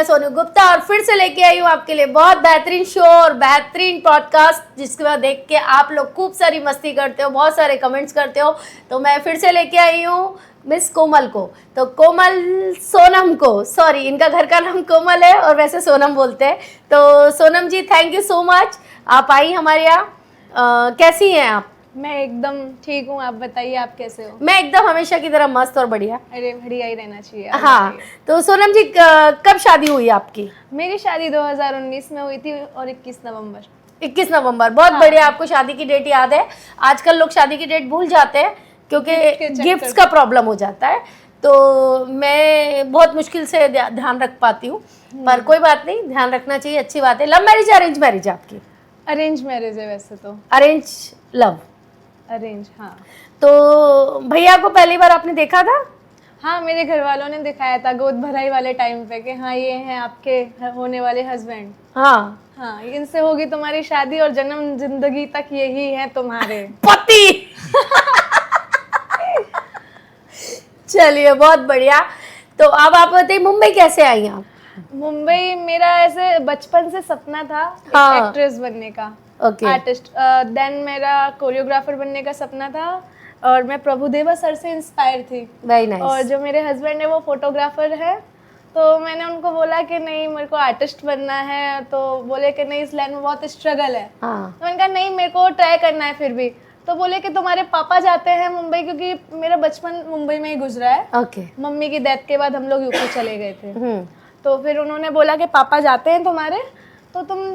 मैं सोनू गुप्ता और फिर से लेके आई हूँ आपके लिए बहुत बेहतरीन शो और बेहतरीन पॉडकास्ट, जिसके बाद देख के आप लोग खूब सारी मस्ती करते हो, बहुत सारे कमेंट्स करते हो। तो मैं फिर से लेके आई हूँ मिस कोमल को। तो कोमल सोनम को, सॉरी इनका घर का नाम कोमल है और वैसे सोनम बोलते हैं। तो सोनम जी थैंक यू सो मच, आप आई हमारे यहाँ। कैसी हैं आप? मैं एकदम ठीक हूँ, आप बताइए आप कैसे हो? मैं एकदम हमेशा की तरह मस्त और बढ़िया। अरे बढ़िया ही रहना चाहिए। हाँ, तो सोनम जी कब शादी हुई आपकी? मेरी शादी 2019 में हुई थी और 21 नवंबर। 21 नवंबर, बहुत बढ़िया। आपको शादी की डेट याद है? आजकल लोग शादी की डेट भूल जाते हैं क्योंकि गिफ्ट्स का प्रॉब्लम हो जाता है। तो मैं बहुत मुश्किल से ध्यान रख पाती हूँ, पर कोई बात नहीं, ध्यान रखना चाहिए, अच्छी बात है। लव मैरिज अरेंज मैरिज आपकी? अरेंज मैरिज है वैसे तो। Arrange love? अरेंज, हाँ। तो भैया को पहली बार आपने देखा था? हाँ, मेरे घर वालों ने दिखाया था गोद भराई वाले टाइम पे कि हाँ ये हैं आपके होने वाले हस्बैंड। हाँ, इनसे होगी तुम्हारी शादी और जन्म जिंदगी तक यही है तुम्हारे पति। चलिए बहुत बढ़िया। तो अब आप बताइए मुंबई कैसे आई आप? मुंबई मेरा ऐसे बचपन से सपना था एक्ट्रेस बनने का, आर्टिस्ट। देन मेरा कोरियोग्राफर बनने का सपना था और मैं प्रभुदेवा सर से इंस्पायर थी। Very nice. और जो मेरे हस्बैंड है वो फोटोग्राफर है, तो मैंने उनको बोला कि नहीं मेरे को आर्टिस्ट बनना है। तो बोले कि नहीं इस लाइन में बहुत स्ट्रगल है। हाँ। तो मैंने कहा नहीं मेरे को ट्राई करना है फिर भी। तो बोले कि तुम्हारे पापा जाते हैं मुंबई, क्योंकि मेरा बचपन मुंबई में ही गुजरा है। ओके। मम्मी की डेथ के बाद हम लोग यूपी चले गए थे। तो फिर उन्होंने बोला कि पापा जाते हैं तुम्हारे, तो तुम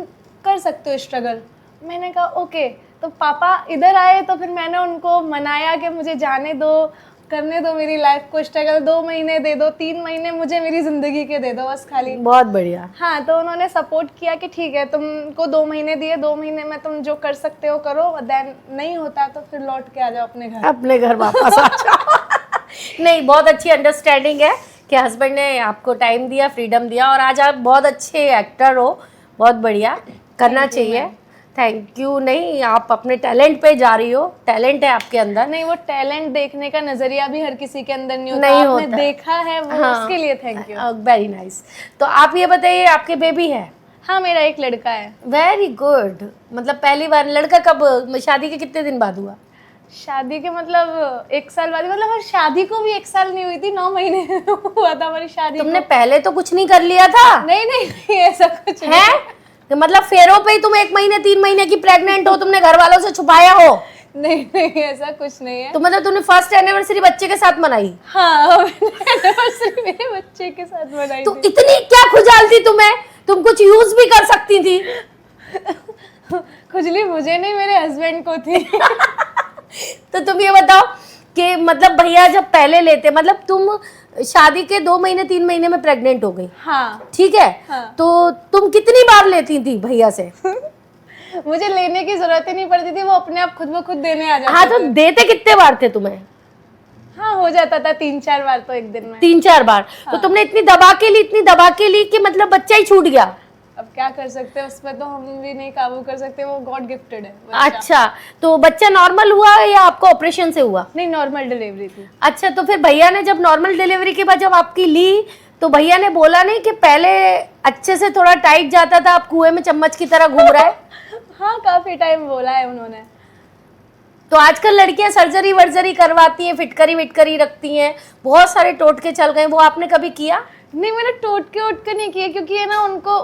कर सकते हो स्ट्रगल। मैंने कहा ओके। तो पापा इधर आए तो फिर मैंने उनको मनाया कि मुझे जाने दो, करने दो मेरी लाइफ को स्ट्रगल। 2 महीने दे दो, 3 महीने मुझे मेरी जिंदगी के दे दो बस खाली। बहुत बढ़िया। हाँ, तो उन्होंने सपोर्ट किया कि ठीक है तुमको 2 महीने दिए, 2 महीने में तुम जो कर सकते हो करो, देन नहीं होता तो फिर लौट के आ जाओ अपने घर वापस आ जाओ। नहीं, बहुत अच्छी अंडरस्टैंडिंग है कि हस्बैंड ने आपको टाइम दिया, फ्रीडम दिया और आज आप बहुत अच्छे एक्टर हो। बहुत बढ़िया, करना चाहिए। Thank you. नहीं, आप अपने टैलेंट पे जा रही हो, टैलेंट है आपके अंदर। नहीं, वो टैलेंट देखने का नजरिया भी हर किसी के अंदर नहीं होता। आपने देखा है वो, हाँ, उसके लिए थैंक यू। Very nice. तो आप ये बताइए आपके बेबी है? हाँ, मेरा एक लड़का है। Very good. मतलब पहली बार? लड़का कब, शादी के कितने दिन बाद हुआ? शादी के मतलब 1 साल बाद। मतलब हमारी शादी को भी 1 साल नहीं हुई थी, 9 महीने हुआ था हमारी शादी। तुमने पहले तो कुछ नहीं कर लिया था? नहीं ऐसा कुछ है। तो मतलब फेरों पे ही तुम 1 महीने 3 महीने की प्रेग्नेंट हो, तुमने घर वालों से छुपाया हो? नहीं ऐसा कुछ नहीं है। तो मतलब तुमने फर्स्ट एनिवर्सरी बच्चे के साथ मनाई? हाँ, एनिवर्सरी मेरे बच्चे के साथ मनाई। तो इतनी क्या खुजाल थी तुम्हें? तुम कुछ यूज भी कर सकती थी। खुजली मुझे नहीं, मेरे हस्बैंड को थी। तो तुम ये बताओ कि मतलब भैया जब पहले लेते, मतलब तुम शादी के 2 महीने 3 महीने में प्रेग्नेंट हो गई, हाँ ठीक है, हाँ। तो तुम कितनी बार लेती थी भैया से? मुझे लेने की जरूरत ही नहीं पड़ती थी, वो अपने आप खुद ब खुद देने आ जाते। हाँ, तो देते कितने बार थे तुम्हें? हाँ, हो जाता था 3-4 बार तो एक दिन में। 3-4 बार? हाँ। तो तुमने इतनी दबा के ली कि मतलब बच्चा ही छूट गया। अब क्या कर सकते हैं, उसमें तो हम भी नहीं काबू कर सकते, वो गॉड गिफ्टेड है। अच्छा, तो बच्चा नॉर्मल हुआ या आपको ऑपरेशन से हुआ? नहीं, नॉर्मल डिलीवरी थी। अच्छा, तो फिर भैया ने जब नॉर्मल डिलीवरी के बाद जब आपकी ली, तो भैया ने बोला नहीं कि पहले अच्छे से थोड़ा टाइट जाता था, अब कुएं में चम्मच की तरह घूम रहा है? हाँ, काफी टाइम बोला है उन्होंने। तो आजकल लड़कियां सर्जरी वर्जरी करवाती हैं, फिटकरी विटकरी रखती हैं, बहुत सारे टोटके चल गए, वो आपने कभी किया? नहीं, मैंने टोटके नहीं किए, क्योंकि है ना उनको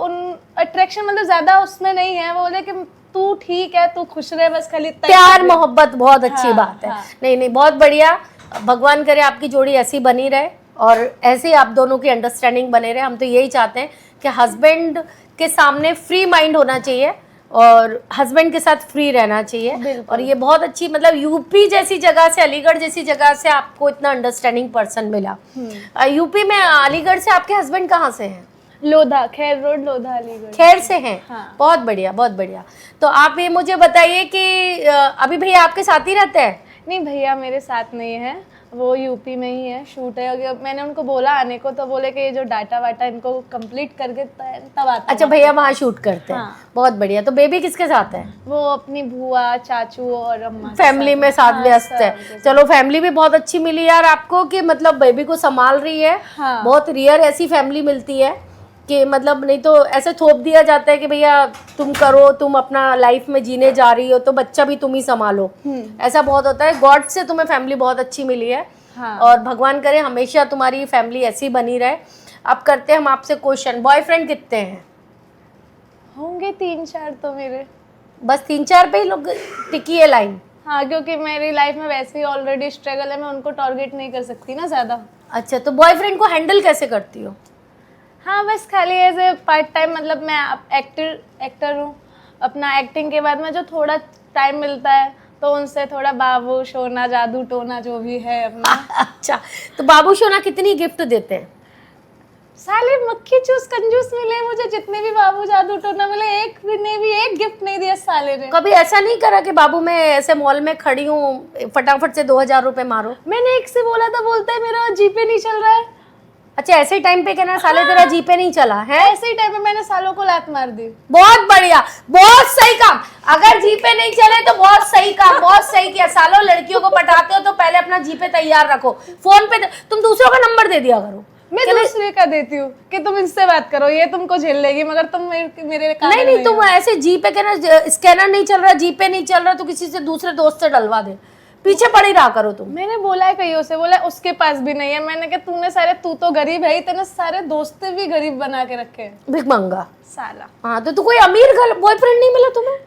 अट्रैक्शन मतलब ज्यादा उसमें नहीं है। वो बोले कि तू ठीक है, तू खुश रहे बस, खाली प्यार मोहब्बत बहुत अच्छी हाँ, बात है। हाँ। नहीं, बहुत बढ़िया। भगवान करे आपकी जोड़ी ऐसी बनी रहे और ऐसे ही आप दोनों की अंडरस्टैंडिंग बने रहे। हम तो यही चाहते हैं कि हस्बैंड के सामने फ्री माइंड होना चाहिए और हस्बैंड के साथ फ्री रहना चाहिए। और ये बहुत अच्छी, मतलब यूपी जैसी जगह से, अलीगढ़ जैसी जगह से आपको इतना अंडरस्टैंडिंग पर्सन मिला। यूपी में अलीगढ़ से आपके हस्बैंड कहाँ से हैं? लोधा, खैर रोड, लोधा, अलीगढ़। खैर से हैं? हाँ। बहुत बढ़िया, बहुत बढ़िया। तो आप ये मुझे बताइए कि अभी भैया आपके साथ ही रहते हैं? नहीं, भैया मेरे साथ नहीं है, वो यूपी में ही है, शूट है। मैंने उनको बोला आने को, तो बोले कि ये जो डाटा वाटा इनको कंप्लीट करके तब आता। अच्छा, भैया वहाँ शूट करते हैं। हाँ। बहुत बढ़िया। तो बेबी किसके साथ है? वो अपनी बुआ, चाचू और अम्मा फैमिली में साथ व्यस्त है। चलो, फैमिली भी बहुत अच्छी मिली यार आपको कि मतलब बेबी को संभाल रही है। हाँ। बहुत रियर ऐसी फैमिली मिलती है। कि मतलब नहीं तो ऐसे थोप दिया जाता है कि भैया तुम करो, तुम अपना लाइफ में जीने जा रही हो तो बच्चा भी तुम ही संभालो, ऐसा बहुत होता है। गॉड से तुम्हें फैमिली बहुत अच्छी मिली है। हाँ। और भगवान करे हमेशा तुम्हारी फैमिली ऐसी बनी रहे। अब करते हैं हम आपसे क्वेश्चन, बॉयफ्रेंड कितने हैं? होंगे 3-4 तो मेरे। बस 3-4 पे ही लोग टिकी है लाइन? हाँ, क्योंकि मेरी लाइफ में वैसे ही ऑलरेडी स्ट्रगल है, मैं उनको टारगेट नहीं कर सकती ना ज़्यादा। अच्छा, तो बॉयफ्रेंड को हैंडल कैसे करती हो? हाँ, बस खाली एज ए पार्ट टाइम, मतलब मैं एक्टर हूँ। अपना एक्टिंग के बाद में जो थोड़ा टाइम मिलता है तो उनसे थोड़ा बाबू सोना जादू टोना जो भी है अपना। अच्छा, तो बाबू सोना कितनी गिफ्ट देते हैं? साले मक्खी चूस कंजूस मिले मुझे, जितने भी बाबू जादू टोना मिले एक ने भी एक गिफ्ट नहीं दिया साले ने। कभी ऐसा नहीं करा कि बाबू मैं ऐसे मॉल में खड़ी हूँ फटाफट से 2000 रुपए मारो? मैंने एक से बोला था, बोलता है मेरा जीपे नहीं चल रहा है। अच्छा, ऐसे टाइम पे कहना साले तेरा जीपे नहीं चला है? ऐसे ही टाइम पे मैंने सालों को लात मार दी। बहुत बढ़िया, बहुत सही काम। अगर जीपे नहीं चले तो बहुत सही काम, बहुत सही किया। सालों लड़कियों को पटाते हो तो पहले अपना जीपे तैयार रखो, फोन पे तुम दूसरों का नंबर दे दिया करो। मैं दूसरे का देती हूँ कि तुम इससे बात करो, ये तुमको झेल लेगी, मगर तुम मेरे काम नहीं नहीं, तुम ऐसे जीपे कहना स्कैनर नहीं चल रहा, जीपे नहीं चल रहा तो किसी से दूसरे दोस्त से डलवा दे, पीछे पड़ी रहा करो तुम। मैंने बोला है कईयों से, बोला उसके पास भी नहीं है। मैंने कहा तू तो गरीब है ही, तेने सारे दोस्त भी गरीब बना के रखे हैं, भिखमंगा साला। हाँ, तो तू कोई अमीर बॉयफ्रेंड नहीं मिला तुम्हें?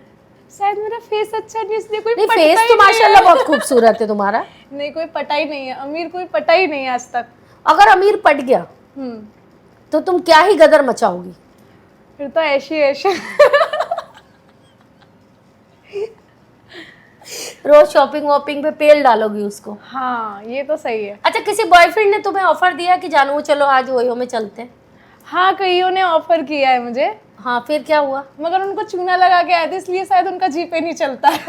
शायद मेरा फेस अच्छा नहीं इसलिए कोई नहीं, पटता फेस ही तो नहीं माशाल्लाह है। बहुत खूबसूरत है तुम्हारा। नहीं, कोई पटा ही नहीं है, अमीर कोई पटा ही नहीं है आज तक। अगर अमीर पट गया तो तुम क्या ही गदर मचाओगी? फिर तो ऐशी रोज शॉपिंग वॉपिंग पे पेल डालोगी उसको। हाँ, ये तो सही है। अच्छा, किसी बॉयफ्रेंड ने तुम्हें ऑफर दिया कि जानू चलो आज ओयो में चलते हैं? हाँ, कईयों ने ऑफर किया है मुझे। हाँ, फिर क्या हुआ? मगर उनको चूना लगा के आए थे, इसलिए शायद उनका जीपे नहीं चलता है।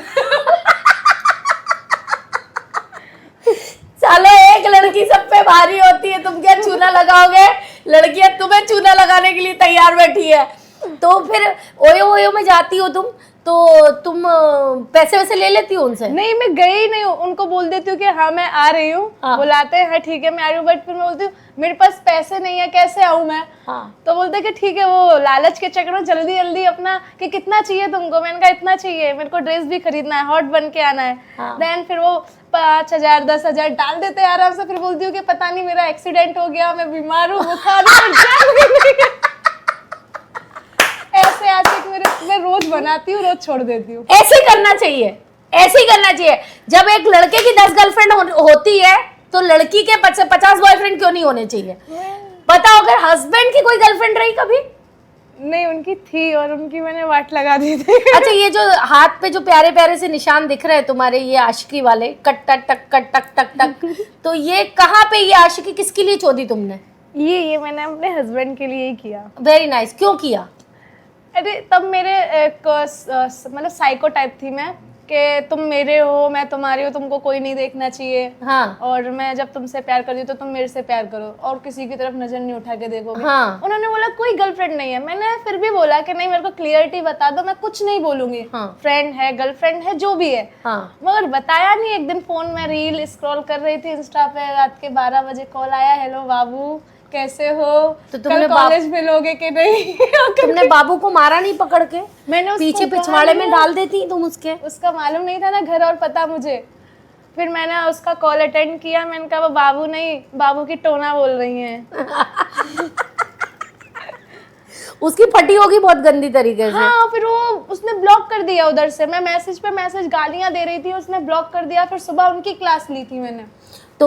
सालो, एक लड़की सब पे भारी होती है, तुम क्या चूना लगाओगे? लड़कियां तुम्हें चूना लगाने के लिए तैयार बैठी है। तो फिर ओयो में जाती हो तुम तो तुम पैसे वैसे ले लेती हो उनसे? नहीं, मैं गई नहीं हूँ, उनको बोल देती हूँ कि हाँ मैं आ रही हूँ। हाँ। बुलाते हैं, हाँ ठीक है मैं आ रही हूँ, बट फिर मैं बोलती हूँ मेरे पास पैसे नहीं है, कैसे आऊँ मैं? हाँ। तो बोलते कि ठीक है, वो लालच के चक्कर में जल्दी जल्दी अपना कि कितना चाहिए तुमको? मैंने कहा इतना चाहिए, मेरे को ड्रेस भी खरीदना है, हॉट बन के आना है। हाँ। देन फिर वो 5,000 10,000 डाल देते हैं आराम से। फिर बोलती हूँ कि पता नहीं मेरा एक्सीडेंट हो गया, मैं बीमार हूँ, बुखार ऐसे आशिक मेरे मैं रोज बनाती हूँ, रोज छोड़ देती हूँ। ऐसे ही करना चाहिए, ऐसे ही करना चाहिए। जब एक लड़के की 10 गर्लफ्रेंड होती है तो लड़की के 50 बॉयफ्रेंड क्यों नहीं होने चाहिए? बताओ, अगर हस्बैंड की कोई गर्लफ्रेंड रही कभी? नहीं, उनकी थी और उनकी मैंने वाट लगा दी थी। अच्छा, ये जो हाथ पे जो प्यारे प्यारे से निशान दिख रहे हैं तुम्हारे, ये आशिकी वाले कट टक टक कट टक टक टक, तो ये कहाँ पे, ये आशिकी किसके लिए चोदी तुमने? ये मैंने अपने हस्बैंड के लिए ही किया। Very nice. क्यों किया? अरे तब मेरे मतलब साइको टाइप थी मैं, कि तुम मेरे हो मैं तुम्हारी हो, तुमको कोई नहीं देखना चाहिए। हाँ। और मैं जब तुमसे प्यार करती हूँ तो तुम मेरे से प्यार करो और किसी की तरफ नजर नहीं उठा के देखोगे। हाँ। उन्होंने बोला कोई गर्लफ्रेंड नहीं है। मैंने फिर भी बोला कि नहीं, मेरे को क्लियरिटी बता दो, मैं कुछ नहीं बोलूंगी। हाँ। फ्रेंड है, गर्लफ्रेंड है, जो भी है। हाँ। मगर बताया नहीं। एक दिन फोन में रील स्क्रॉल कर रही थी इंस्टा पे, रात के 12 बजे कॉल आया, हेलो बाबू कैसे हो, तो तुमने कल कॉलेज मिलोगे कि नहीं? तुमने बाबू को मारा नहीं पकड़ के? मैंने उसको पीछे कहा पिछवाड़े में ना, डाल देती तुम उसके। उसका मालूम नहीं था ना घर और पता मुझे। फिर मैंने उसका कॉल अटेंड किया, मैंने कहा वो बाबू नहीं, बाबू की टोना बोल रही हैं। उसकी फटी होगी बहुत गंदी तरीके से। हाँ, फिर वो उसने ब्लॉक कर दिया उधर से। मैं मैसेज पे मैसेज गालियां दे रही थी, उसने ब्लॉक कर दिया। फिर सुबह उनकी क्लास ली थी मैंने। तो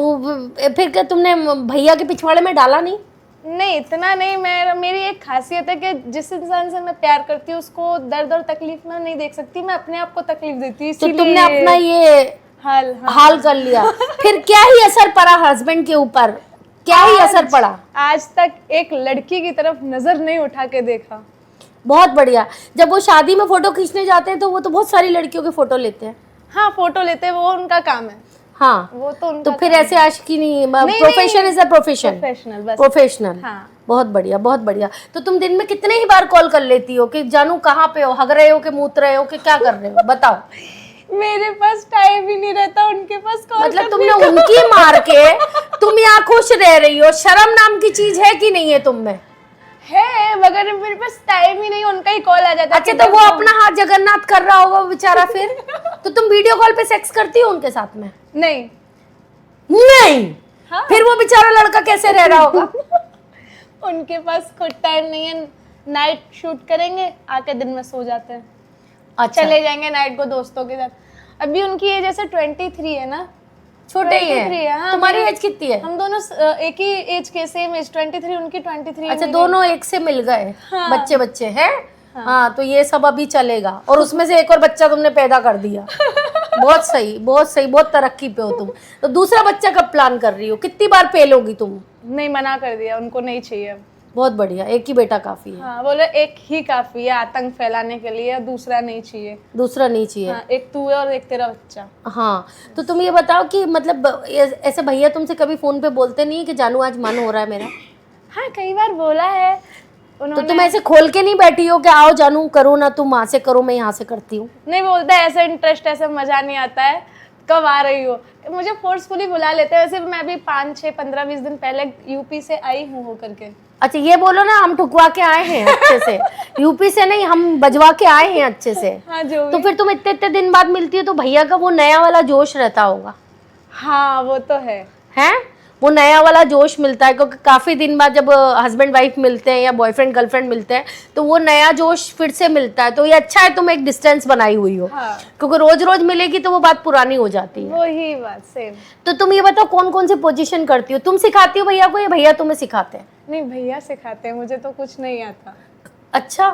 फिर क्या तुमने भैया के पिछवाड़े में डाला नहीं? नहीं, इतना नहीं। मेरी एक खासियत है कि जिस इंसान से मैं प्यार करती हूँ उसको दर्द और तकलीफ में नहीं देख सकती, मैं अपने आप को तकलीफ देती हूँ। तो तुमने अपना ये हाल कर लिया। फिर क्या ही असर पड़ा हस्बैंड के ऊपर? क्या ही असर पड़ा? आज तक एक लड़की की तरफ नजर नहीं उठा के देखा। बहुत बढ़िया। जब वो शादी में फोटो खींचने जाते हैं तो वो तो बहुत सारी लड़कियों के फोटो लेते हैं। हाँ, फोटो लेते हैं, वो उनका काम है। हाँ, वो तो उनका तो फिर ऐसे आशिकी नहीं, profession is a profession. Professional बस। प्रोफेशनल। हाँ। बहुत बढ़िया, बहुत बढ़िया। तो तुम दिन में कितने ही बार कॉल कर लेती हो कि जानू कहाँ पे हो, हग रहे हो कि मूत रहे हो कि क्या कर रहे हो? बताओ। मेरे पास टाइम ही नहीं रहता उनके पास कॉल मतलब तुमने उनकी मार के तुम यहाँ खुश रह रही हो? शर्म नाम की चीज है कि नहीं है तुम में? है, मगर मेरे पास टाइम ही नहीं, उनका ही कॉल आ जाता है। अच्छा, तो वो अपना हाथ जगन्नाथ कर रहा होगा बेचारा फिर। तो तुम वीडियो कॉल पे सेक्स करती हो उनके साथ में? नहीं। नहीं। हाँ। फिर वो बेचारा लड़का कैसे रह रहा होगा? उनके पास खुद टाइम नहीं है, नाइट शूट करेंगे, आके दिन में सो जाते हैं। अच्छा, चले जाएंगे नाइट को दोस्तों के साथ। अभी उनकी एज ऐसे 23 है ना, छोटे ही 23 है। हाँ, तुम्हारी मेरे- एज कितनी है? हम दोनों एक ही एज के, सेम एज, 23 उनकी 23। अच्छा, दोनों एक से मिल गए। हाँ। बच्चे बच्चे हैं। हाँ, तो ये सब अभी चलेगा। और उसमें से एक और बच्चा तुमने पैदा कर दिया। बहुत सही, बहुत सही, बहुत तरक्की पे हो तुम। तो दूसरा बच्चा कब प्लान कर रही हो? कितनी बार पेलोगी तुम? नहीं, मना कर दिया, उनको नहीं चाहिए। बहुत बढ़िया, एक ही बेटा काफी है। हाँ, बोले एक ही काफी है आतंक फैलाने के लिए, दूसरा नहीं चाहिए। दूसरा नहीं चाहिए। हाँ, एक तू है और एक तेरा बच्चा। हाँ, तो तुम ये बताओ कि मतलब ऐसे भैया तुमसे कभी फोन पे बोलते नहीं कि जानू आज मन हो रहा है मेरा? हाँ, कई बार बोला है तो उन्होंने। तुम ऐसे खोल के नहीं बैठी हो कि आओ जानू करो ना, तुम वहां से करो मैं यहाँ से करती हूँ? नहीं, बोलता है ऐसा इंटरेस्ट, ऐसा मजा नहीं आता है, कब आ रही हो। मुझे फोर्सफुली बुला लेते हैं। वैसे मैं भी 5, 6, 15, 20 दिन पहले यूपी से आई हूँ हो करके। अच्छा, ये बोलो ना, हम ठुकवा के आए हैं अच्छे से। यूपी से नहीं, हम बजवा के आए हैं अच्छे से। हाँ, जो तो भी। फिर तुम इतने इतने दिन बाद मिलती हो तो भैया का वो नया वाला जोश रहता होगा। हाँ, वो तो है। हैं? वो नया वाला जोश मिलता है, क्योंकि काफी दिन बाद जब हस्बैंड वाइफ मिलते हैं या बॉयफ्रेंड गर्लफ्रेंड मिलते हैं तो वो नया जोश फिर से मिलता है। तो ये अच्छा है तुम एक डिस्टेंस बनाई हुई हो। हाँ, क्योंकि रोज रोज मिलेगी तो वो बात पुरानी हो जाती है। वही बात सेम। तो तुम ये बताओ कौन कौन सी पोजीशन करती हो? तुम सिखाती हो भैया को या भैया तुम्हें सिखाते हैं? नहीं, भैया सिखाते हैं, मुझे तो कुछ नहीं आता। अच्छा,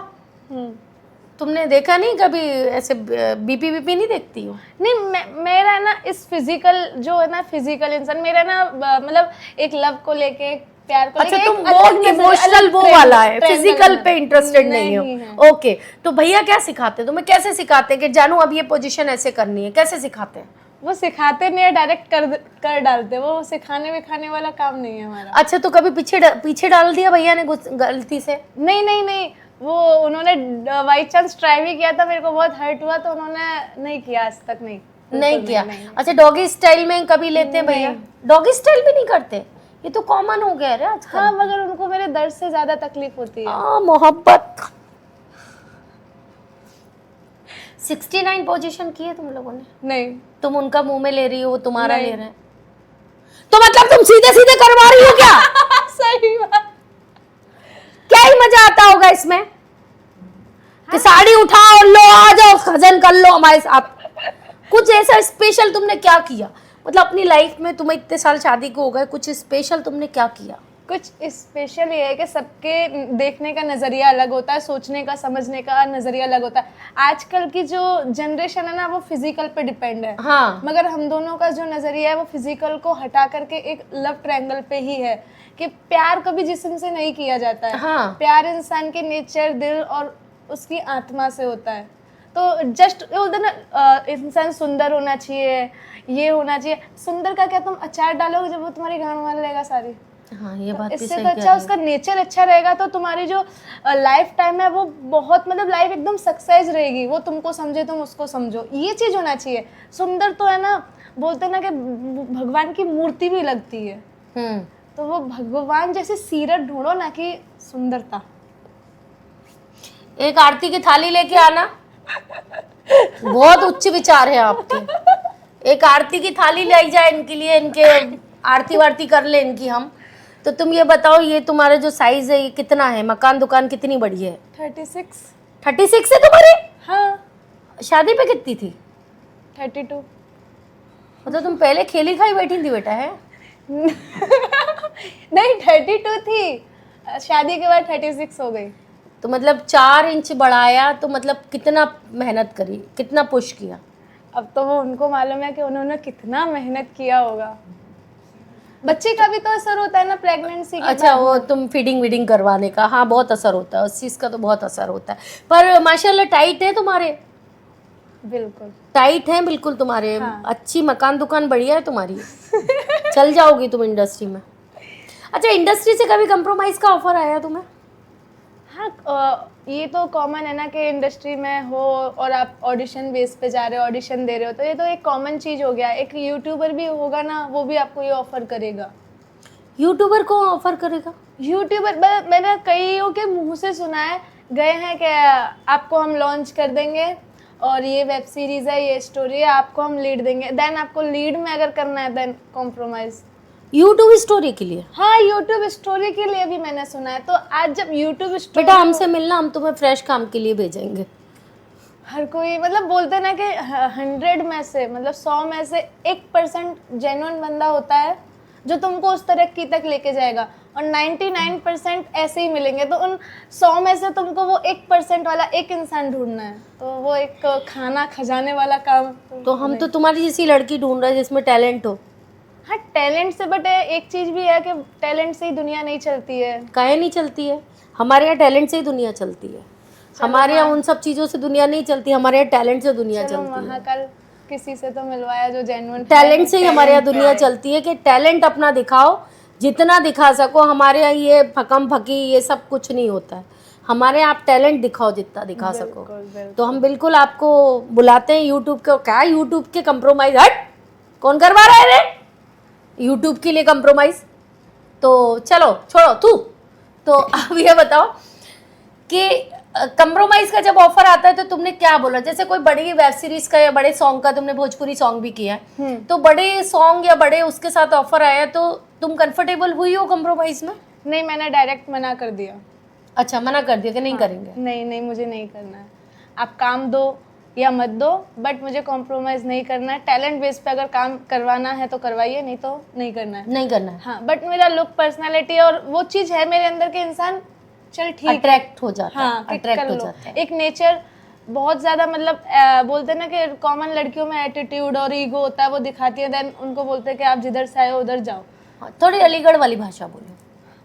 तुमने देखा नहीं कभी ऐसे बीपी बीपी नहीं देखती हो? नहीं, मेरा ना इस फिजिकल जो है ना, फिजिकल इंसान मेरा ना, मतलब एक लव को लेके, एक प्यार को अच्छा, लेके, तुम एक वो अलग नजर- इमोशनल अलग वो ट्रेंड- वाला है, ट्रेंड फिजिकल है। पे इंटरेस्टेड नहीं नहीं हो। ओके, तो भैया क्या सिखाते हैं तुम्हें? कैसे सिखाते हैं कि जानू अब ये पोजीशन ऐसे करनी है? कैसे सिखाते हैं? वो सिखाते नहीं है, डायरेक्ट कर डालते। वो सिखाने विखाने वाला काम नहीं है हमारा। अच्छा, तो कभी पीछे डाल दिया भैया ने गलती से? नहीं नहीं नहीं, वो उन्होंने बाई चांस ट्राई भी किया था, मेरे को बहुत हर्ट हुआ, तो उन्होंने नहीं किया आज तक। नहीं, नहीं बिल्कुल किया। नहीं। अच्छा, डॉगी स्टाइल में कभी लेते हैं भैया? डॉगी स्टाइल भी नहीं करते? ये तो कॉमन हो गया है आजकल। हाँ, मगर उनको मेरे दर्द से ज्यादा तकलीफ होती है। मोहब्बत। 69 पोजीशन की है तुम लोगों ने? नहीं। तुम उनका मुंह में ले रही हो, वो तुम्हारा नहीं। ले रहे हैं, तो मतलब तुम सीधे सीधे करवा रही हो क्या? सही बात। क्या ही मजा आता होगा इसमें कि साड़ी उठाओ, लो आ जाओ, खजन कर लो हमारे साथ। कुछ ऐसा स्पेशल तुमने क्या किया? मतलब अपनी लाइफ में, तुम्हें इतने साल शादी को हो गए, कुछ स्पेशल तुमने क्या किया? कुछ स्पेशल ये है कि सबके देखने का नज़रिया अलग होता है, सोचने का, समझने का नज़रिया अलग होता है। आजकल की जो जनरेशन है ना, वो फिजिकल पे डिपेंड है। हाँ, मगर हम दोनों का जो नज़रिया है वो फिजिकल को हटा करके एक लव ट्रायंगल पे ही है कि प्यार कभी जिस्म से नहीं किया जाता है। हाँ। प्यार इंसान के नेचर, दिल और उसकी आत्मा से होता है। तो जस्ट बोलते ना, इंसान सुंदर होना चाहिए, ये होना चाहिए। सुंदर का क्या तुम अचार डालोगे जब वो तुम्हारी गांड मार लेगा सारी? हाँ, ये बात भी इससे सही तो कह अच्छा रही हो। उसका नेचर अच्छा रहेगा, तो तुम्हारी जो लाइफ टाइम है वो बहुत, मतलब लाइफ एकदम सक्सेस रहेगी। वो तुमको समझे, तुम उसको समझो, ये चीज होना चाहिए। सुंदर तो है ना, बोलते ना कि भगवान की मूर्ति भी लगती है, तो वो भगवान जैसे सीरत ढूंढो ना कि सुंदरता। एक आरती की थाली लेके आना। बहुत उच्च विचार है आपके। एक आरती की थाली लाई जाए इनके लिए, इनके आरती वारती कर ले इनकी हम। तो तुम ये बताओ, ये तुम्हारा जो साइज है ये कितना है? मकान दुकान कितनी बड़ी है? 36। 36 है तुम्हारी? हाँ। शादी पे कितनी थी? 32। मतलब तुम पहले खेली खाई बैठी थी बेटा, है? नहीं, 32 थी, शादी के बाद 36 हो गई। तो मतलब 4 इंच बढ़ाया, तो मतलब कितना मेहनत करी, कितना पुश किया? अब तो वो उनको मालूम है कि उन्होंने कितना मेहनत किया होगा। बच्चे का भी तो असर होता है ना, प्रेगनेंसी के अच्छा, बाद। वो तुम फीडिंग वीडिंग करवाने का, हाँ बहुत असर होता है उस चीज़ का, तो बहुत असर होता है। पर माशाल्लाह टाइट है तुम्हारे, बिल्कुल टाइट है बिल्कुल तुम्हारे। हाँ। अच्छी मकान दुकान बढ़िया है तुम्हारी। चल जाओगी तुम इंडस्ट्री में। अच्छा, इंडस्ट्री से कभी कंप्रोमाइज का ऑफर आया तुम्हें? हाँ, ये तो कॉमन है ना कि इंडस्ट्री में हो और आप ऑडिशन बेस पे जा रहे हो, ऑडिशन दे रहे हो, तो ये तो एक कॉमन चीज़ हो गया। एक यूट्यूबर भी होगा ना, वो भी आपको ये ऑफर करेगा। यूट्यूबर को ऑफर करेगा? यूट्यूबर मैंने कईयों के मुंह से सुना है, गए हैं कि आपको हम लॉन्च कर देंगे और ये वेब सीरीज है, ये स्टोरी है, आपको हम लीड देंगे। देन आपको लीड में अगर करना है देन कॉम्प्रोमाइज। यूट्यूब स्टोरी के लिए? हाँ, यूट्यूब स्टोरी के लिए भी मैंने सुना है। तो आज जब यूट्यूब स्टोरी, बेटा हमसे मिलना, हम तुम्हें फ्रेश काम के लिए भेजेंगे। हर कोई मतलब बोलते ना कि 100 में से मतलब 100 में से 1% जेन्युइन बंदा होता है जो तुमको उस तरक्की तक लेके जाएगा, और 99% ऐसे ही मिलेंगे। तो उन 100 में से तुमको वो 1% वाला एक इंसान ढूंढना है, तो वो एक खाना खजाने वाला काम। तो हम तो तुम्हारी जैसी लड़की ढूंढ रहे हैं जिसमें टैलेंट हो। हाँ, टैलेंट से, बट एक चीज भी है कि टैलेंट से ही दुनिया नहीं चलती है। काहे नहीं चलती है? हमारे यहाँ टैलेंट से ही दुनिया चलती है। हमारे यहाँ उन सब चीजों से दुनिया नहीं चलती, हमारे यहाँ टैलेंट से दुनिया चलो चलती है। वहाँ कल किसी से तो मिलवाया जो जेन्युइन टैलेंट से ही हमारे यहाँ दुनिया चलती है, कि टैलेंट अपना दिखाओ, जितना दिखा सको। हमारे यहाँ ये फकम फकी ये सब कुछ नहीं होता है। हमारे यहाँ आप टैलेंट दिखाओ जितना दिखा सको। तो हम बिल्कुल आपको बुलाते हैं यूट्यूब के। क्या यूट्यूब के कंप्रोमाइज? हट, कौन करवा रहा है रे यूट्यूब के लिए कंप्रोमाइज? तो चलो छोड़ो तू। तो अब ये बताओ कि कंप्रोमाइज का जब ऑफर आता है तो तुमने क्या बोला? जैसे कोई बड़ी वेब सीरीज का या बड़े सॉन्ग का, तुमने भोजपुरी सॉन्ग भी किया है, तो बड़े सॉन्ग या बड़े उसके साथ ऑफर आया तो तुम कंफर्टेबल हुई हो कंप्रोमाइज में? नहीं, मैंने डायरेक्ट मना कर दिया। अच्छा, मना कर दिया कि नहीं करेंगे? नहीं नहीं, मुझे नहीं करना है। आप काम दो या मत दो, बट मुझे कॉम्प्रोमाइज़ नहीं करना है। टैलेंट बेस पे अगर काम करवाना है तो करवाइए, नहीं तो नहीं करना है। नहीं करना है। हाँ, बट मेरा लुक, पर्सनालिटी और वो चीज़ है मेरे अंदर के इंसान, चल ठीक है, अट्रैक्ट हो जाता है। हाँ, अट्रैक्ट कर हो लो। जाता है। एक नेचर बहुत ज़्यादा मतलब बोलते हैं ना कि कॉमन लड़कियों में एटीट्यूड और ईगो होता है, वो दिखाती है। देन उनको बोलते हैं कि आप जिधर से आए हो उधर जाओ। हाँ, थोड़ी अलीगढ़ वाली भाषा बोलो।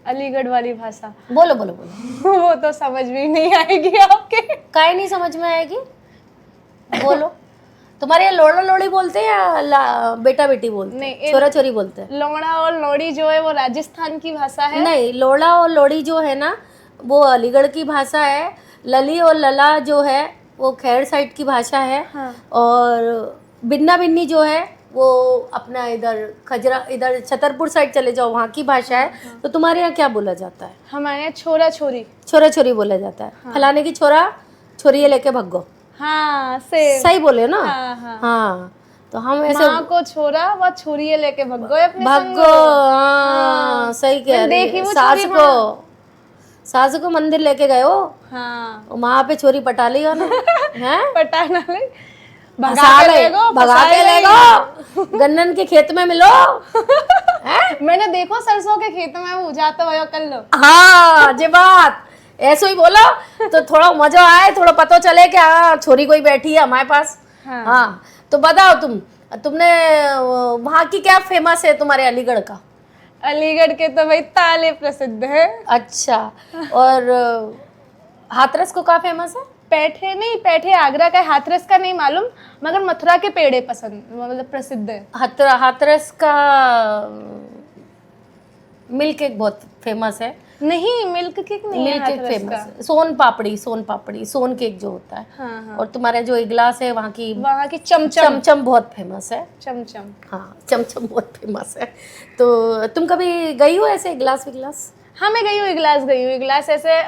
अलीगढ़ वाली भाषा बोलो बोलो बोलो। वो तो समझ भी नहीं आएगी आपके। काहे नहीं समझ में आएगी? बोलो। तुम्हारे यहाँ लोड़ा लोड़ी बोलते हैं या बेटा बेटी बोलते हैं? नहीं, छोरा छोरी बोलते हैं। लोड़ा और लोड़ी जो है वो राजस्थान की भाषा है। नहीं, लोड़ा और लोड़ी जो है ना वो अलीगढ़ की भाषा है। लली और लला जो है वो खैर साइड की भाषा है। हाँ। और बिन्ना बिन्नी जो है वो अपना इधर खजरा, इधर छतरपुर साइड चले जाओ, वहाँ की भाषा है। तो तुम्हारे यहाँ क्या बोला जाता है? हमारे यहाँ छोरा छोरी। छोरा छोरी बोला जाता है। फलाने की छोरा छोरी लेके भगो। हाँ, सेम। सही बोले ना? हाँ, हाँ। हाँ, तो हम ऐसे माँ को छोरा व छोरी लेके भगो अपने संग। भगो। हाँ, सही कह रही देखी है। वो सास छोरी को, सास को मंदिर लेके गए हो, हाँ, वहाँ पे छोरी पटा ली ना हैं? पटाना ले, भगा के ले गो, गन्नन के खेत में मिलो। मैंने देखो सरसों के खेत में वो जाते हुए कर लो। हाँ, जे बात ऐसे ही बोलो तो थोड़ा मजा आए, थोड़ा पता चले कि हाँ छोरी कोई बैठी है हमारे पास। हाँ, तो बताओ तुमने वहाँ की क्या फेमस है तुम्हारे अलीगढ़ का? अलीगढ़ के तो भाई ताले प्रसिद्ध है। अच्छा, और हाथरस को क्या फेमस है? पैठे नहीं, पैठे आगरा का है, हाथरस का नहीं मालूम, मगर मथुरा के पेड़े पसंद मतलब प्रसिद्ध है। हाथरस का मिल्क केक बहुत फेमस है। नहीं, मिल्क केक नहीं है मिल्क केक हाथरस फेमस का। है। सोन पापड़ी सोन केक जो होता है। हाँ, हाँ। और तुम्हारे जो इगलास है वहाँ की चमचम। चमचम बहुत फेमस है। चमचम, हाँ, चमचम बहुत फेमस है। तो तुम कभी गई हो ऐसे इगलास विगलास? हाँ, मैं गई हूँ, इगलास गई हूँ। इगलास ऐसे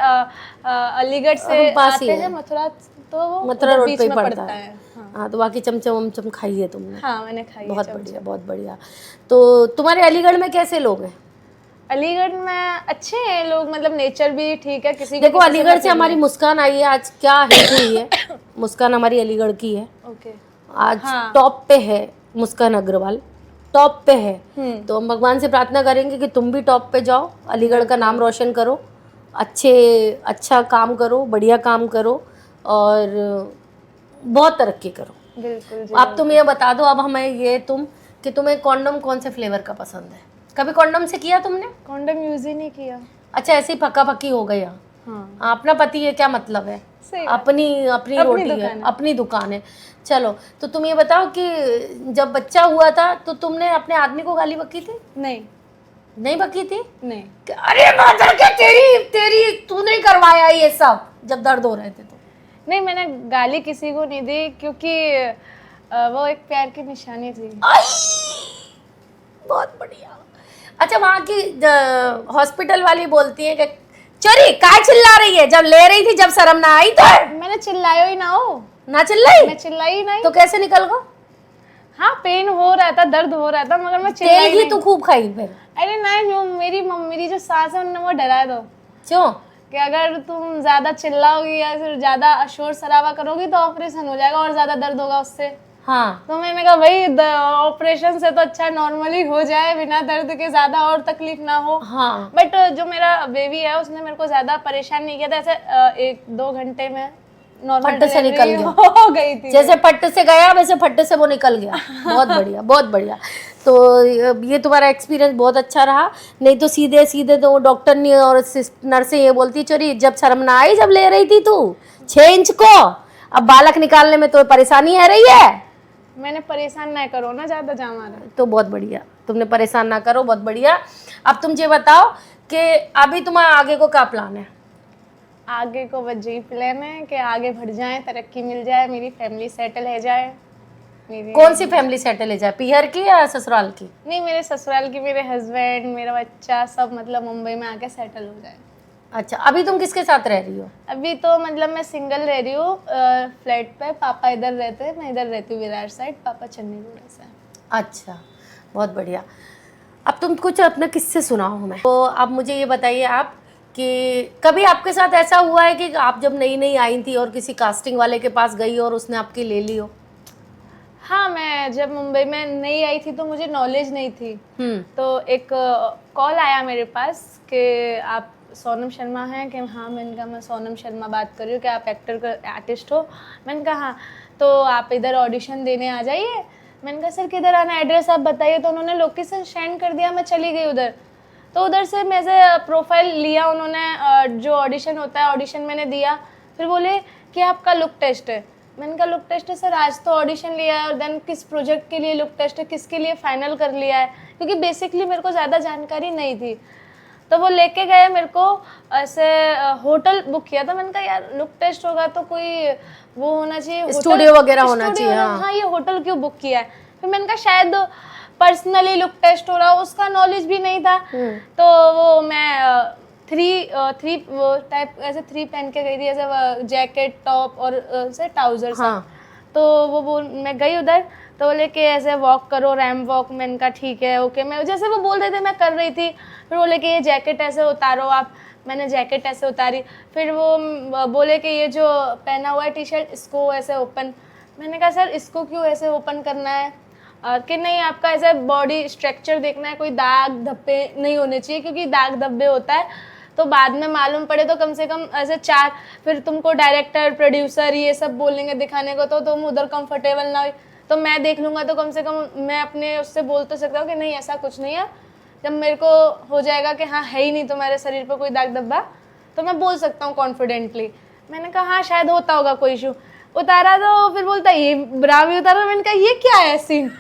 अलीगढ़ से पास ही आते है। हैं, मथुरा तो वो मथुरा रोड बीच पे ही में पड़ता है। हाँ, हाँ, तो वहाँ की चमचम वमचम खाई है तुमने? हाँ, मैंने खाई है बहुत चमचम। बढ़िया, बहुत बढ़िया। तो तुम्हारे अलीगढ़ में कैसे लोग हैं? अलीगढ़ में अच्छे हैं लोग, मतलब नेचर भी ठीक है। किसी को देखो, किसी अलीगढ़ से मतलब हमारी मुस्कान आई है, आज क्या हिट हुई है। मुस्कान हमारी अलीगढ़ की है। नहीं। ओके। आज हाँ। टॉप पे है मुस्कान अग्रवाल, टॉप पे है। तो हम भगवान से प्रार्थना करेंगे कि तुम भी टॉप पे जाओ, अलीगढ़ का नाम रोशन करो, अच्छा काम करो, बढ़िया काम करो और बहुत तरक्की करो। बिल्कुल जी। अब तुम ये बता दो, अब हमें ये कि तुम्हें कॉन्डम कौन से फ्लेवर का पसंद है? कभी कॉन्डम से किया तुमने? कॉन्डम यूज ही नहीं किया। अच्छा, ऐसे ही पक्का पक्की हो गई। हाँ, अपना पति है, क्या मतलब है? सही। अपनी रोटी है, अपनी दुकान है। चलो, तो तुम ये बताओ कि जब बच्चा हुआ था तो तुमने अपने आदमी को गाली बकी थी? नहीं बकी थी? नहीं। अरे मादर के तेरी तू नहीं करवाया ये सब जब दर्द हो रहे थे तो? नहीं, मैंने गाली किसी को नहीं दी, क्योंकि वो एक प्यार की निशानी थी। बहुत बढ़िया। अच्छा, वहाँ की हॉस्पिटल वाली बोलती है कि चोरी काय चिल्ला रही है, जब ले रही थी जब शर्म ना आई तो मैंने चिल्लाया ही ना हो, ना चिल्लाई, मैं चिल्लाई ही नहीं। तो कैसे निकल गो? हाँ पेन हो रहा था, दर्द हो रहा था, मगर मैं तेल चिल्लाई घी नहीं। तू खूब खाई फिर? अरे नहीं, जो मेरी जो सास है उन्होंने वो डरा दो क्यों? कि अगर तुम ज्यादा चिल्लाओगी या फिर ज्यादा शोर शराबा करोगी तो ऑपरेशन हो जाएगा और ज्यादा दर्द होगा उससे। हाँ, तो मैंने कहा भाई ऑपरेशन से तो अच्छा नॉर्मली हो जाए बिना दर्द के, ज्यादा और तकलीफ ना हो। हाँ, बट जो मेरा बेबी है उसने मेरे को ज्यादा परेशान नहीं किया था, ऐसे 1-2 घंटे में नॉर्मल फट से निकल गया। हो गई थी। जैसे फट से गया वैसे फट से वो निकल गया। बहुत बढ़िया, बहुत बढ़िया। तो ये तुम्हारा एक्सपीरियंस बहुत अच्छा रहा। नहीं तो सीधे सीधे तो डॉक्टर ने और नर्सें ये बोलती चोरी जब शर्म ना आई जब ले रही थी तू 6 इंच को, अब बालक निकालने में तो परेशानी है रही है। मैंने परेशान ना करो ना ज्यादा जा मारा। तो बहुत बढ़िया, तुमने परेशान ना करो, बहुत बढ़िया। अब तुम ये बताओ कि अभी तुम्हारा आगे को क्या प्लान है? आगे को बस यही प्लान है कि आगे बढ़ जाए, तरक्की मिल जाए, मेरी फैमिली सेटल हो जाए। मेरी कौन सी फैमिली सेटल है जाए, पीहर की या ससुराल की? नहीं, मेरे ससुराल की, मेरे हस्बैंड, मेरा बच्चा सब मतलब मुंबई में आके सेटल हो जाए। अच्छा, अभी तुम किसके साथ रह रही हो? अभी तो मतलब मैं सिंगल रह रही हूँ फ्लैट पे। पापा इधर रहते हैं, मैं इधर रहती हूँ विरार साइड, पापा चंडीगढ़ से। अच्छा, बहुत बढ़िया। अब तुम कुछ अपना किस्से सुनाओ हमें। तो अब मुझे ये बताइए आप कि कभी आपके साथ ऐसा हुआ है कि आप जब नई नई आई थी और किसी कास्टिंग वाले के पास गई और उसने आपकी ले ली हो? हाँ, मैं जब मुंबई में नई आई थी तो मुझे नॉलेज नहीं थी। तो एक कॉल आया मेरे पास कि आप सोनम शर्मा हैं? कि हाँ। मैंने कहा मैं सोनम शर्मा बात कर रही हूँ, क्या आप आर्टिस्ट हो? मैंने कहा हाँ। तो आप इधर ऑडिशन देने आ जाइए। मैंने कहा सर किधर आना, एड्रेस आप बताइए। तो उन्होंने लोकेशन सेंड कर दिया, मैं चली गई उधर। तो उधर से मैं से प्रोफाइल लिया उन्होंने, जो ऑडिशन होता है ऑडिशन मैंने दिया। फिर बोले कि आपका लुक टेस्ट है। मैंने कहा लुक टेस्ट है सर, आज तो ऑडिशन लिया है और देन किस प्रोजेक्ट के लिए लुक टेस्ट है, किसके लिए फाइनल कर लिया है, क्योंकि बेसिकली मेरे को ज़्यादा जानकारी नहीं थी। तो वो लेके गए मेरे को, ऐसे होटल बुक किया था। मैंने कहा यार लुक टेस्ट होगा तो कोई वो होना चाहिए, स्टूडियो वगैरह होना चाहिए। हाँ, ये होटल क्यों बुक किया है? फिर मैंने कहा शायद पर्सनली लुक टेस्ट हो रहा हो, उसका नॉलेज भी नहीं था। तो वो मैं थ्री वो टाइप ऐसे 3 पहन के गई थी, ऐसे जैकेट टॉप और ऐसे ट्राउजर्स। हाँ। तो मैं गई उधर, तो बोले कि ऐसे वॉक करो, रैम वॉक। मैंने कहा ठीक है ओके। मैं जैसे वो बोल रहे थे मैं कर रही थी। फिर बोले कि ये जैकेट ऐसे उतारो आप। मैंने जैकेट ऐसे उतारी। फिर वो बोले कि ये जो पहना हुआ है टी शर्ट इसको ऐसे ओपन। मैंने कहा सर इसको क्यों ऐसे ओपन करना है? कि नहीं आपका ऐसा बॉडी स्ट्रक्चर देखना है, कोई दाग धब्बे नहीं होने चाहिए, क्योंकि दाग धब्बे होता है तो बाद में मालूम पड़े तो कम से कम ऐसे 4 फिर तुमको डायरेक्टर प्रोड्यूसर ये सब बोलेंगे दिखाने को, तो तुम उधर कंफर्टेबल ना हो। तो मैं देख लूँगा तो कम से कम मैं अपने उससे बोल तो सकता हूँ कि नहीं ऐसा कुछ नहीं है। जब मेरे को हो जाएगा कि हाँ है ही नहीं तुम्हारे शरीर पर कोई दाग धब्बा, तो मैं बोल सकता हूँ कॉन्फिडेंटली। मैंने कहा हाँ शायद होता होगा कोई इशू। उतारा तो फिर बोलता ये ब्रा भी उतारा। मैंने कहा ये क्या है सीन?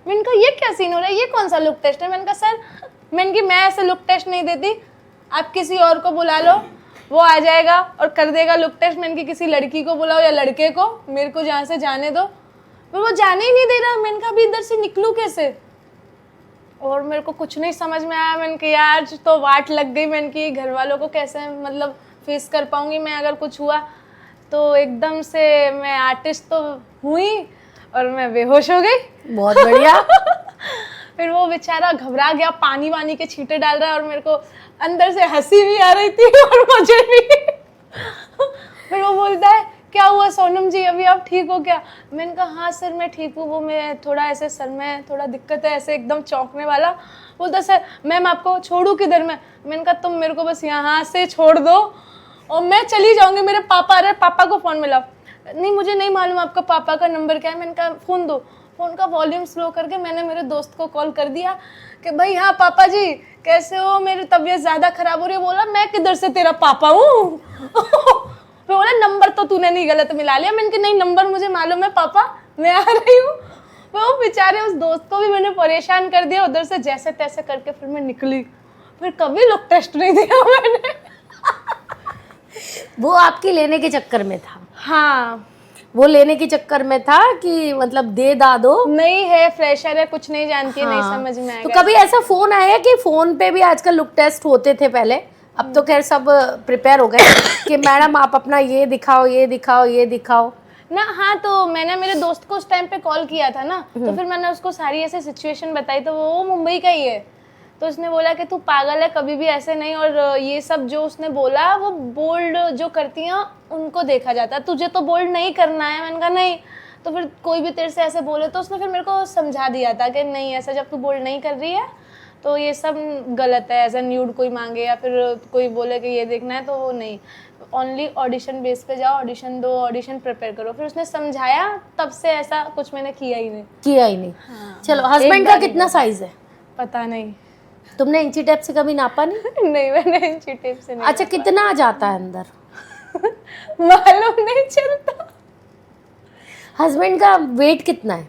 मैंने कहा ये क्या सीन हो रहा है, ये कौन सा लुक टेस्ट है? मैंने कहा सर मैं ऐसे लुक टेस्ट नहीं देती, आप किसी और को बुला लो, वो आ जाएगा और कर देगा लुक टेस्ट। मैंने कि किसी लड़की को बुलाओ या लड़के को, मेरे को जहाँ से जाने दो। फिर वो जाने ही नहीं दे रहा। मैंने कहा अभी इधर से निकलूँ कैसे? और मेरे को कुछ नहीं समझ में आया। मैंने कहा यार तो वाट लग गई। मैंने कि घर वालों को कैसे मतलब फेस कर पाऊँगी मैं अगर कुछ हुआ तो। एकदम से मैं आर्टिस्ट तो हुई और मैं बेहोश हो गई। बहुत बढ़िया। फिर वो बेचारा घबरा गया, पानी वानी के छींटे डाल रहा है और मेरे को अंदर से हंसी भी आ रही थी और मुझे भी। फिर वो बोलता है क्या हुआ सोनम जी, अभी आप ठीक हो क्या? मैंने कहा हाँ सर मैं ठीक हूँ, वो मैं थोड़ा ऐसे सर में थोड़ा दिक्कत है, ऐसे एकदम चौंकने वाला। बोलता सर मैम आपको छोड़ूँ किधर में? मैंने कहा तुम मेरे को बस यहाँ से छोड़ दो और मैं चली जाऊँगी, मेरे पापा आ रहे, पापा को फ़ोन मिलाओ। नहीं मुझे नहीं मालूम आपका पापा का नंबर क्या है। मैंने कहा फ़ोन दो। फ़ोन का वॉल्यूम स्लो करके मैंने मेरे दोस्त को कॉल कर दिया कि भाई हाँ पापा जी कैसे हो, मेरी तबीयत ज़्यादा ख़राब हो रही है। बोला मैं किधर से तेरा पापा हूँ? फिर बोला नंबर तो तूने नहीं गलत मिला लिया। मैंने कहा नहीं नंबर मुझे मालूम है पापा, मैं आ रही हूँ। वो बेचारे उस दोस्त को भी मैंने परेशान कर दिया उधर से जैसे तैसे करके। फिर मैं निकली, फिर कभी लुक टेस्ट नहीं दिया मैंने। वो आपकी लेने के चक्कर में था। हाँ वो लेने के चक्कर में था कि मतलब दे दादो? नहीं है, फ्रेशर है, कुछ नहीं जानती है, नहीं हाँ। समझ में तो आएगा। कभी ऐसा फोन आया कि फोन पे भी आजकल लुक टेस्ट होते थे पहले, अब तो खैर सब प्रिपेयर हो गए कि मैडम आप अपना ये दिखाओ, ये दिखाओ, ये दिखाओ ना। हाँ, तो मैंने मेरे दोस्त को उस टाइम पे कॉल किया था ना, तो फिर मैंने उसको सारी ऐसे सिचुएशन बताई, तो वो मुंबई का ही है। तो उसने बोला कि तू पागल है, कभी भी ऐसे नहीं, और ये सब जो उसने बोला वो बोल्ड जो करती हैं उनको देखा जाता है, तुझे तो बोल्ड नहीं करना है। मैंने कहा नहीं। तो फिर कोई भी तेरे से ऐसे बोले तो उसने फिर मेरे को समझा दिया था कि नहीं, ऐसा जब तू बोल्ड नहीं कर रही है तो ये सब गलत है। एज ए न्यूड कोई मांगे या फिर कोई बोले कि ये देखना है तो वो नहीं, ओनली ऑडिशन बेस पे जाओ, ऑडिशन दो, ऑडिशन प्रिपेयर करो। फिर उसने समझाया, तब से ऐसा कुछ मैंने किया ही नहीं। हाँ। चलो, हस्बैंड का कितना साइज है? पता नहीं। तुमने इंची टेप से कभी नापा नहीं? नहीं, मैंने इंची टेप से नहीं। अच्छा, कितना जाता है अंदर? मालूम नहीं चलता। हस्बैंड का वेट कितना है?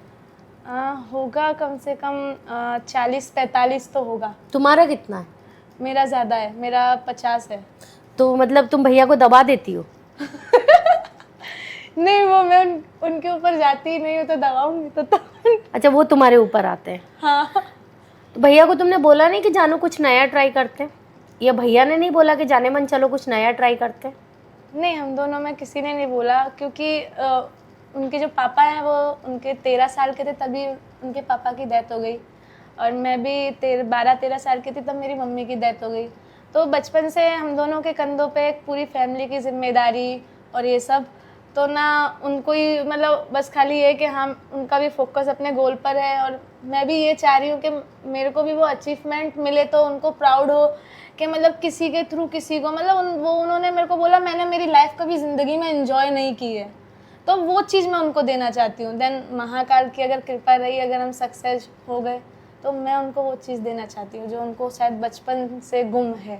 होगा कम से कम 40-45 तो होगा। तुम्हारा कितना है? मेरा ज़्यादा है, मेरा 50 है। तो मतलब तुम भैया को दबा देती हो? नहीं, वो मैं उनके ऊपर जाती ही नहीं हूँ, तो दबाऊंगी तो अच्छा, वो तुम्हारे ऊपर आते हैं। हाँ। तो भैया को तुमने बोला नहीं कि जानू कुछ नया ट्राई करते हैं? या भैया ने नहीं बोला कि जाने मन चलो कुछ नया ट्राई करते हैं? नहीं, हम दोनों में किसी ने नहीं बोला, क्योंकि उनके जो पापा हैं वो उनके 13 साल के थे तभी उनके पापा की डेथ हो गई, और मैं भी 12-13 साल की थी तब मेरी मम्मी की डेथ हो गई। तो बचपन से हम दोनों के कंधों पे एक पूरी फैमिली की जिम्मेदारी और ये सब, तो ना उनको ही मतलब बस खाली ये कि हम उनका भी फोकस अपने गोल पर है, और मैं भी ये चाह रही हूँ कि मेरे को भी वो अचीवमेंट मिले तो उनको प्राउड हो कि मतलब किसी के थ्रू किसी को, मतलब उन्होंने मेरे को बोला मैंने मेरी लाइफ कभी ज़िंदगी में एंजॉय नहीं की है, तो वो चीज़ मैं उनको देना चाहती हूँ। देन महाकाल की अगर कृपा रही, अगर हम सक्सेस हो गए तो मैं उनको वो चीज़ देना चाहती हूँ जो उनको शायद बचपन से गुम है,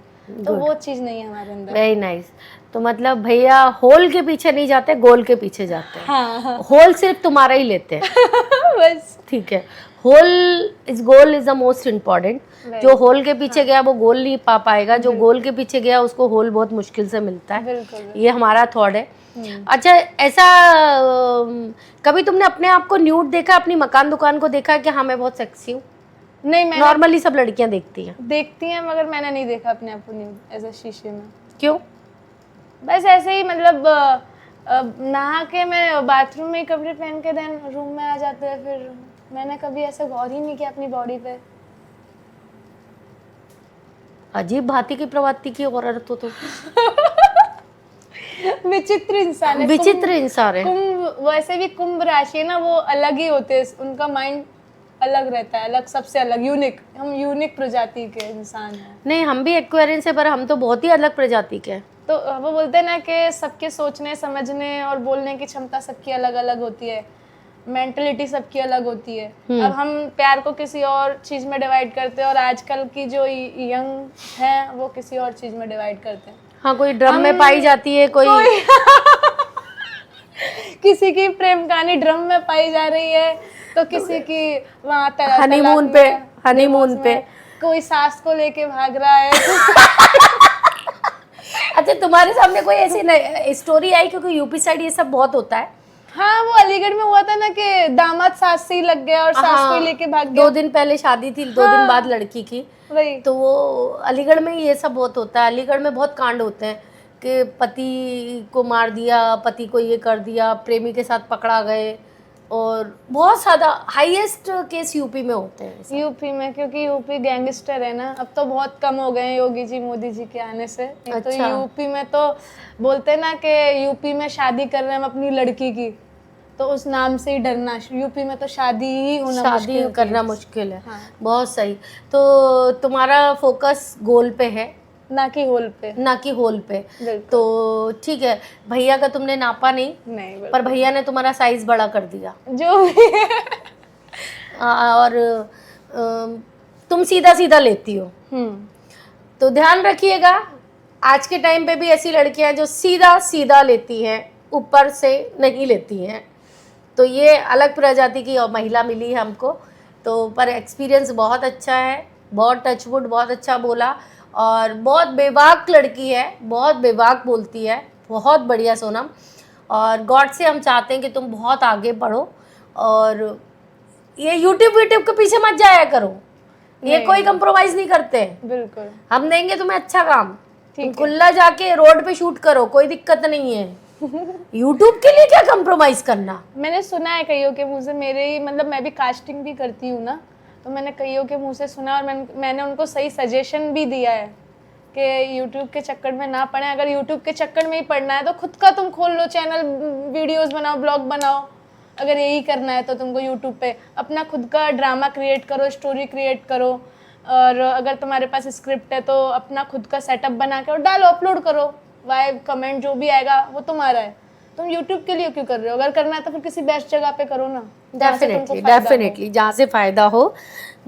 तो वो चीज़ नहीं है हमारे अंदर। Very nice. तो मतलब भैया होल के पीछे नहीं जाते, गोल के पीछे जाते हैं। हाँ। होल सिर्फ तुम्हारा ही लेते हैं। बस ठीक है, goal is the most important. जो होल के पीछे गया वो गोल नहीं पा पाएगा, जो गोल के पीछे गया उसको होल बहुत मुश्किल से मिलता है। बिल्कुल। ये हमारा थॉट है। अच्छा, ऐसा कभी तुमने अपने आप को न्यूड देखा, अपनी मकान दुकान को देखा कि हाँ मैं बहुत सेक्सी हूँ? नहीं, मैं नॉर्मली सब लड़कियां देखती हैं मगर मैंने नहीं देखा अपने आप को न्यूड ऐसे शीशे में। क्यों? बस ऐसे ही, मतलब नहा के मैं बाथरूम में कपड़े पहन के देन रूम में आ जाते हैं, फिर मैंने कभी ऐसे गौर ही नहीं किया अपनी बॉडी पे। अजीब भांति की प्रवृत्ति की औरत हो तुम। विचित्र इंसान है। विचित्र इंसान है। कुंभ वैसे भी कुंभ राशि है ना, वो अलग ही होते हैं, उनका माइंड अलग रहता है, अलग, सबसे अलग, यूनिक। हम यूनिक प्रजाति के इंसान हैं। नहीं, हम भी एक्वेरियन से, पर हम तो बहुत ही अलग प्रजाति के हैं। तो वो बोलते हैं ना कि सबके सोचने समझने और बोलने की क्षमता सबकी अलग अलग होती है, मेंटलिटी सबकी अलग होती है। अब हम प्यार को किसी और चीज में डिवाइड करते हैं, और आजकल की जो यंग है वो किसी और चीज में डिवाइड करते हैं। हाँ, कोई ड्रम में पाई जाती है, कोई किसी की प्रेम कहानी ड्रम में पाई जा रही है, तो किसी की वहाँ हनीमून पे कोई सास को लेके भाग रहा है। अच्छा, तुम्हारे सामने कोई ऐसी स्टोरी आई? क्योंकि यूपी साइड ये सब बहुत होता है। हाँ, वो अलीगढ़ में हुआ था ना कि दामाद सास से ही लग गया और सास को ही लेके भाग गया। 2 दिन पहले शादी थी, 2 दिन बाद लड़की की। वही तो वो अलीगढ़ में ये सब बहुत होता है। अलीगढ़ में बहुत कांड होते हैं कि पति को मार दिया, पति को ये कर दिया, प्रेमी के साथ पकड़ा गए, और बहुत ज़्यादा हाईएस्ट केस यूपी में होते हैं। यूपी में, क्योंकि यूपी गैंगस्टर है ना, अब तो बहुत कम हो गए हैं योगी जी मोदी जी के आने से। अच्छा। तो यूपी में तो बोलते ना कि यूपी में शादी कर रहे हैं हम अपनी लड़की की, तो उस नाम से ही डरना। यूपी में तो शादी ही होना, शादी करना मुश्किल है। हाँ। बहुत सही। तो तुम्हारा फोकस गोल पे है, ना कि होल पे। ना कि होल पे। तो ठीक है, भैया का तुमने नापा नहीं, पर भैया ने तुम्हारा साइज बड़ा कर दिया जो भी है। और तुम सीधा सीधा लेती हो। तो ध्यान रखिएगा, आज के टाइम पे भी ऐसी लड़कियां जो सीधा सीधा लेती हैं, ऊपर से नहीं लेती हैं। तो ये अलग प्रजाति की महिला मिली है हमको। तो पर एक्सपीरियंस बहुत अच्छा है, बहुत टचवुड, बहुत अच्छा बोला, और बहुत बेबाक लड़की है, बहुत बेबाक बोलती है, बहुत बढ़िया सोनम। और गॉड से हम चाहते हैं कि तुम बहुत आगे बढ़ो और ये यूट्यूब के पीछे मत जाया करो, ये कोई कंप्रोमाइज नहीं करते। बिल्कुल हम देंगे तुम्हें अच्छा काम, तुम ठीक है। खुला जाके रोड पे शूट करो, कोई दिक्कत नहीं है। यूट्यूब के लिए क्या कंप्रोमाइज करना। मैंने सुना है कईयों के मुंह से, मेरे ही मतलब मैं भी कास्टिंग भी करती हूँ ना, तो मैंने कईयों के मुंह से सुना और मैंने उनको सही सजेशन भी दिया है कि यूट्यूब के चक्कर में ना पड़े। अगर यूट्यूब के चक्कर में ही पड़ना है तो खुद का तुम खोल लो चैनल, वीडियोस बनाओ, ब्लॉग बनाओ। अगर यही करना है तो तुमको यूट्यूब पे अपना खुद का ड्रामा क्रिएट करो, स्टोरी क्रिएट करो, और अगर तुम्हारे पास स्क्रिप्ट है तो अपना खुद का सेटअप बना के और डालो, अपलोड करो। वाइब कमेंट जो भी आएगा वो तुम्हारा है, तुम यूट्यूब के लिए क्यों कर रहे हो? अगर करना है तो फिर किसी बेस्ट जगह पे करो ना, डेफिनेटली जहाँ से फायदा हो।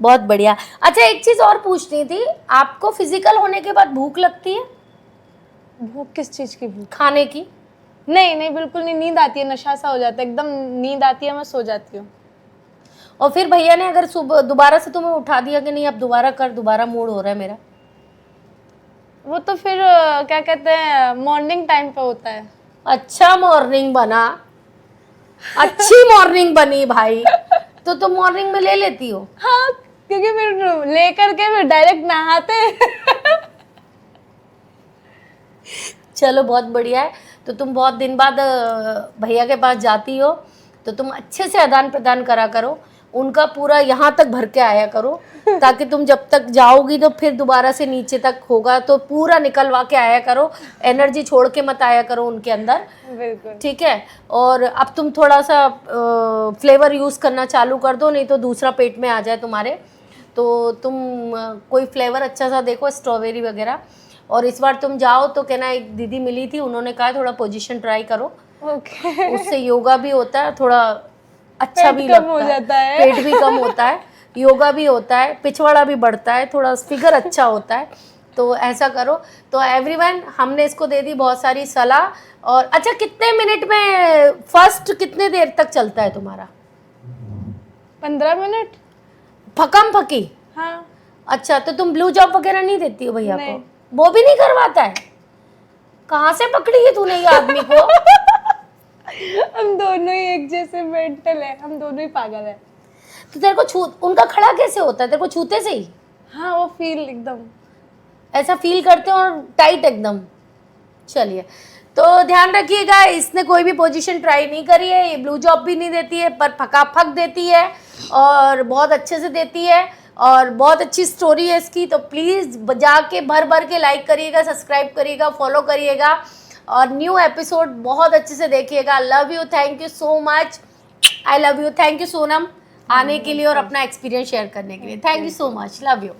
बहुत बढ़िया। अच्छा एक चीज और पूछनी थी, आपको फिजिकल होने के बाद भूख लगती है? भूख किस चीज़ की भूख? खाने की? नहीं नहीं बिल्कुल नहीं, नींद आती है, नशा सा हो जाता है एकदम, नींद आती है, मैं सो जाती हूँ। और फिर भैया ने अगर सुबह दोबारा से तुम्हें उठा दिया कि नहीं अब दोबारा कर, दोबारा मूड हो रहा है मेरा, वो तो फिर क्या कहते हैं मॉर्निंग टाइम पे होता है। अच्छा मॉर्निंग बना, अच्छी मॉर्निंग बनी भाई, तो तुम मॉर्निंग में ले लेती हो? हाँ क्योंकि फिर लेकर के फिर डायरेक्ट नहाते चलो बहुत बढ़िया है। तो तुम बहुत दिन बाद भैया के पास जाती हो तो तुम अच्छे से आदान प्रदान करा करो, उनका पूरा यहाँ तक भर के आया करो, ताकि तुम जब तक जाओगी तो फिर दोबारा से नीचे तक होगा तो पूरा निकलवा के आया करो, एनर्जी छोड़ के मत आया करो उनके अंदर। बिल्कुल ठीक है। और अब तुम थोड़ा सा फ्लेवर यूज़ करना चालू कर दो, नहीं तो दूसरा पेट में आ जाए तुम्हारे। तो तुम कोई फ्लेवर अच्छा सा देखो, स्ट्रॉबेरी वगैरह। और इस बार तुम जाओ तो कहना, एक दीदी मिली थी, उन्होंने कहा थोड़ा पोजीशन ट्राई करो, ओके उससे योगा भी होता है, थोड़ा अच्छा पेट भी कम हो लगता जाता है, है। पेट भी कम होता है, योगा भी होता है, पिछवाड़ा भी बढ़ता है, थोड़ा फिगर अच्छा होता है। तो ऐसा करो। तो एवरीवन, हमने इसको दे दी बहुत सारी सलाह। और अच्छा कितने मिनट में फर्स्ट कितने देर तक चलता है तुम्हारा? 15 मिनट। फकम फकी? हाँ। अच्छा तो तुम ब्लू जॉब वगैरह नहीं देती हो भैया नहीं। को? वो भी नहीं करवाता है? कहाँ से पकड़ी है तूने ये आदमी को? हम दोनों ही एक जैसे मेंटल है, हम दोनों ही पागल है। तो तेरे को उनका खड़ा कैसे होता है? तेरे को छूते से ही हाँ वो फील एकदम ऐसा फील करते हो और टाइट एकदम। चलिए, तो ध्यान रखिएगा, इसने कोई भी पोजीशन ट्राई नहीं करी है, ये ब्लू जॉब भी नहीं देती है, पर फकाफक देती है और बहुत अच्छे से देती है और बहुत अच्छी स्टोरी है इसकी। तो प्लीज़ जाके भर भर के लाइक करिएगा, सब्सक्राइब करिएगा, फॉलो करिएगा और न्यू एपिसोड बहुत अच्छे से देखिएगा। Love you, thank you so much, I love you. Thank you Sonam आने के लिए और अपना एक्सपीरियंस शेयर करने के लिए। Thank you so much, love you.